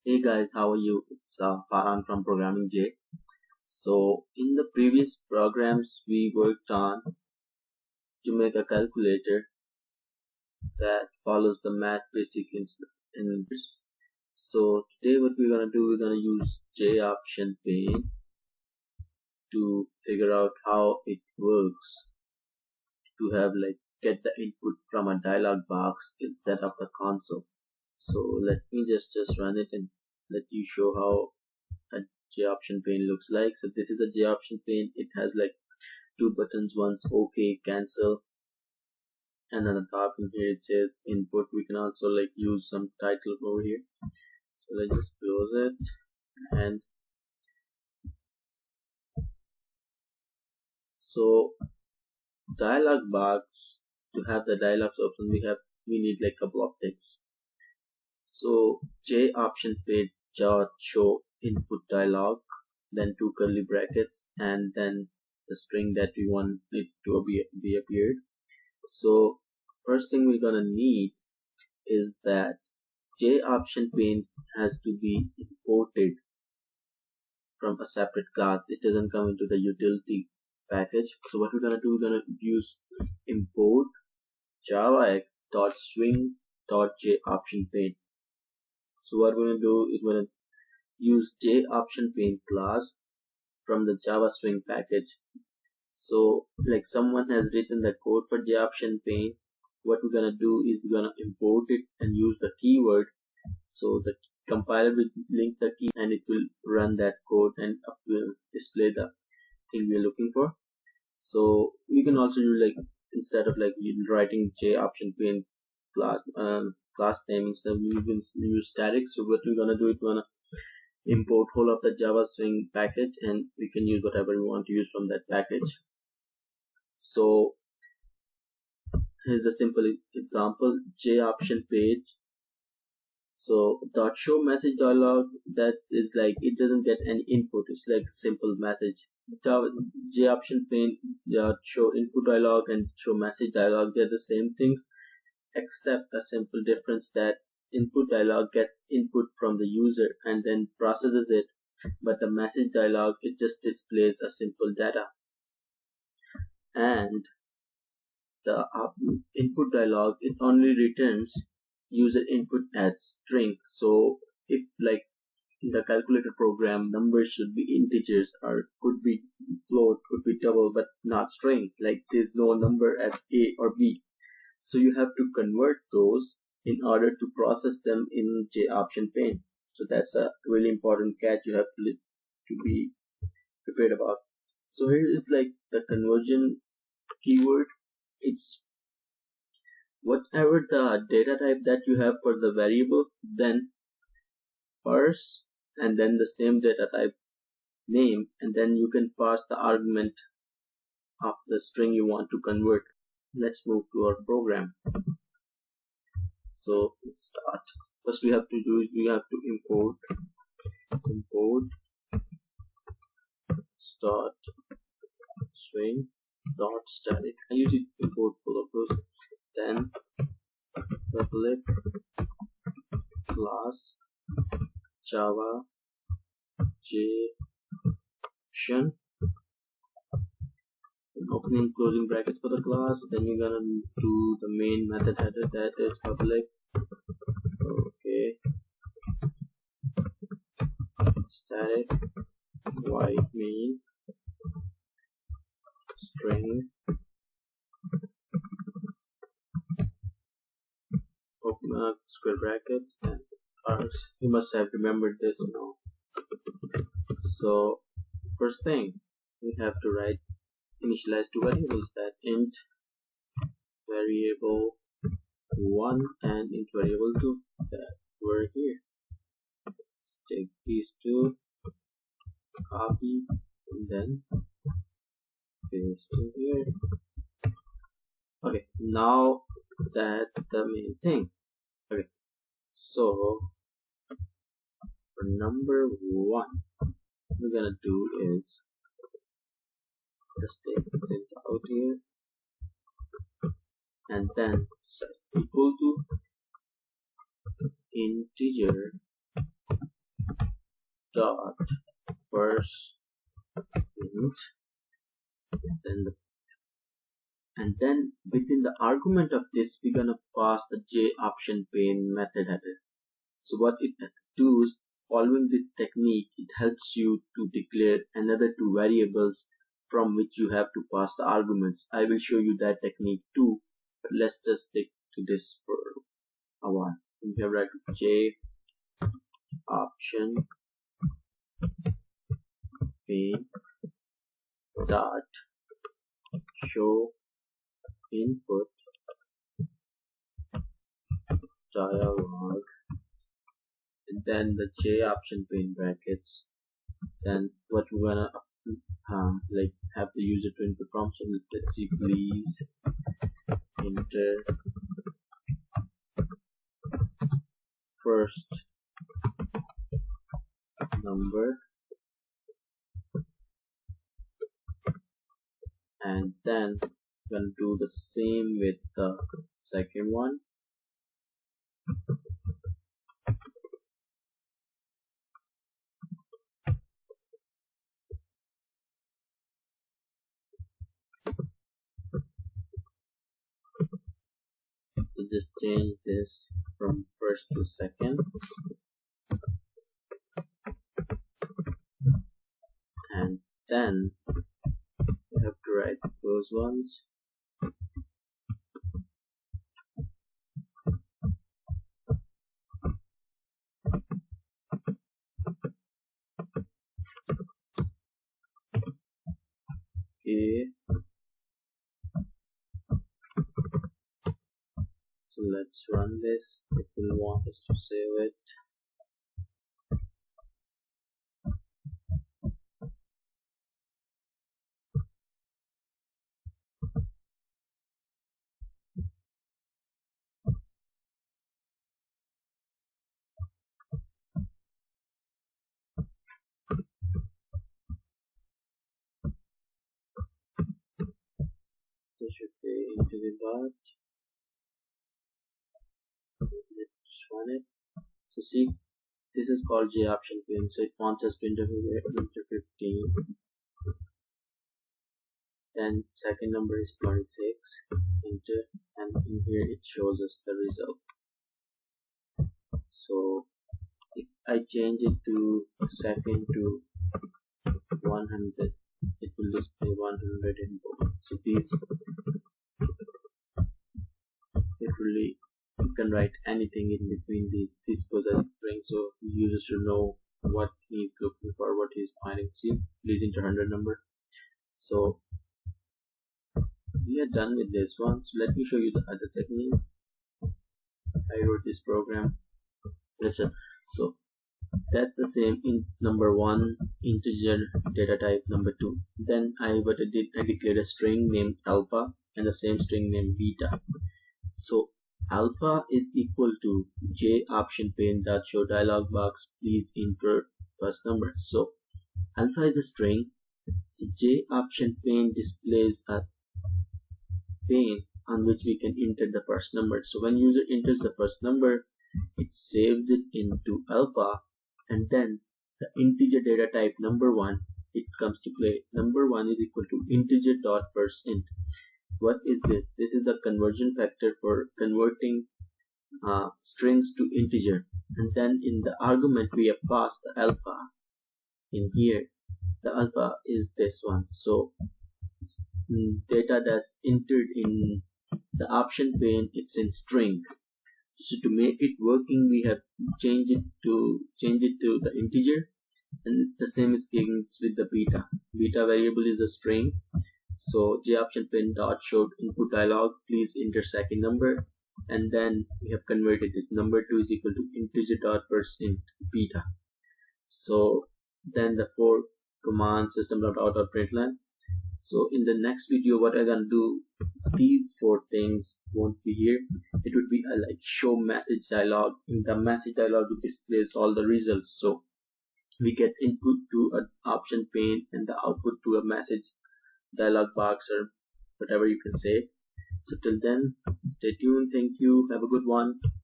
Hey guys, how are you? It's Farhan from Programming J. So, in the previous programs, we worked on to make a calculator that follows the math basic in. So, today what we're gonna do, we're gonna use Joption pane to figure out how it works to have get the input from a dialog box instead of the console. So, let me just run it and let you show how a Joption pane looks like. So this is a Joption pane. It has two buttons. One's OK, cancel, and on the top in here it says input. We can also use some title over here. So let's just close it, and so dialog box, to have the dialogs open, we need a couple of things. So Joption pane dot show input dialog, then two curly brackets, and then the string that we want it to be appeared. So first thing we're gonna need is that Joption pane has to be imported from a separate class. It doesn't come into the utility package. So what we're gonna do, we're gonna use import javax.swing.joption pane. So what we're gonna do is we're gonna use Joption pane class from the Java Swing package. So someone has written the code for Joption pane. What we're gonna do is we're gonna import it and use the keyword. So the compiler will link the key and it will run that code and display the thing we're looking for. So you can also do instead of writing Joption pane class name, instead you can use static. So what we're gonna do is we're gonna import whole of the Java Swing package, and we can use whatever we want to use from that package. So here's a simple example: Joption page. So dot show message dialog, that is it doesn't get any input. It's simple message. Joption pane dot show input dialog and show message dialog, they're the same things, except a simple difference that input dialog gets input from the user and then processes it, but the message dialog, it just displays a simple data, and the input dialog, it only returns user input as string. So if in the calculator program, numbers should be integers or could be float, could be double, but not string. There's no number as A or B. So you have to convert those in order to process them in Joption pane. So that's a really important catch you have to be prepared about. So here is the conversion keyword. It's whatever the data type that you have for the variable, then parse, and then the same data type name, and then you can pass the argument of the string you want to convert. Let's move to our program. So let's start. First we have to do is we have to import start swing dot static. I usually import full of those. Then public class Java Joption, opening and closing brackets for the class. Then you're gonna do the main method header, that is public static void main string, open square brackets, and parse. You must have remembered this now. So first thing, we have to write initialize two variables, that int variable 1 and int variable 2 that were here. Let's take these two, copy, and then paste in here. Okay, now that's the main thing. Okay, so for number 1, what we're gonna do is just take this int out here, and then set equal to integer dot first int, then within the argument of this we're gonna pass the Joption pane method header. So what it does, following this technique, it helps you to declare another two variables from which you have to pass the arguments. I will show you that technique too, but let's just stick to this for a while. We have write Joption pane dot show input dialog, and then the Joption pane brackets, then what we're gonna like have the user to input from. So let's see, please enter first number, and then we're gonna do the same with the second one. So just change this from first to second, and then you have to write those ones. Okay, so let's run this if we want us to save it. This should be into the dot. Let's run it. So see, this is called Joption pane. So it wants us to enter 15. Then second number is 26. Enter, and in here it shows us the result. So if I change it to second to 100, it will display 100 in bold. So these literally, you can write anything in between these. This goes as a string, so users should know what he's looking for, what he's finding. See, please enter 100 number. So we are done with this one. So let me show you the other technique. I wrote this program. So that's the same in number 1 integer data type number 2. Then I declared a string named alpha and the same string named beta. So alpha is equal to Joption pane dot show dialog box, please enter first number. So alpha is a string. So Joption pane displays a pane on which we can enter the first number. So when user enters the first number, it saves it into alpha, and then the integer data type number 1, it comes to play. Number 1 is equal to integer dot first int. What is this? This is a conversion factor for converting strings to integer, and then in the argument we have passed the alpha. In here the alpha is this one. So data that's entered in the option pane, it's in string. So to make it working, we have changed it to the integer, and the same is case with the beta. Beta variable is a string. So Joption pane dot show input dialog, please enter second number, and then we have converted this number 2 is equal to integer dot first int beta. So then the for command system dot out dot println. So in the next video, what I'm gonna do, these 4 things won't be here. It would be a like show message dialog. In the message dialog, it displays all the results. So we get input to an option pane and the output to a message dialog box, or whatever you can say. So till then, stay tuned. Thank you. Have a good one.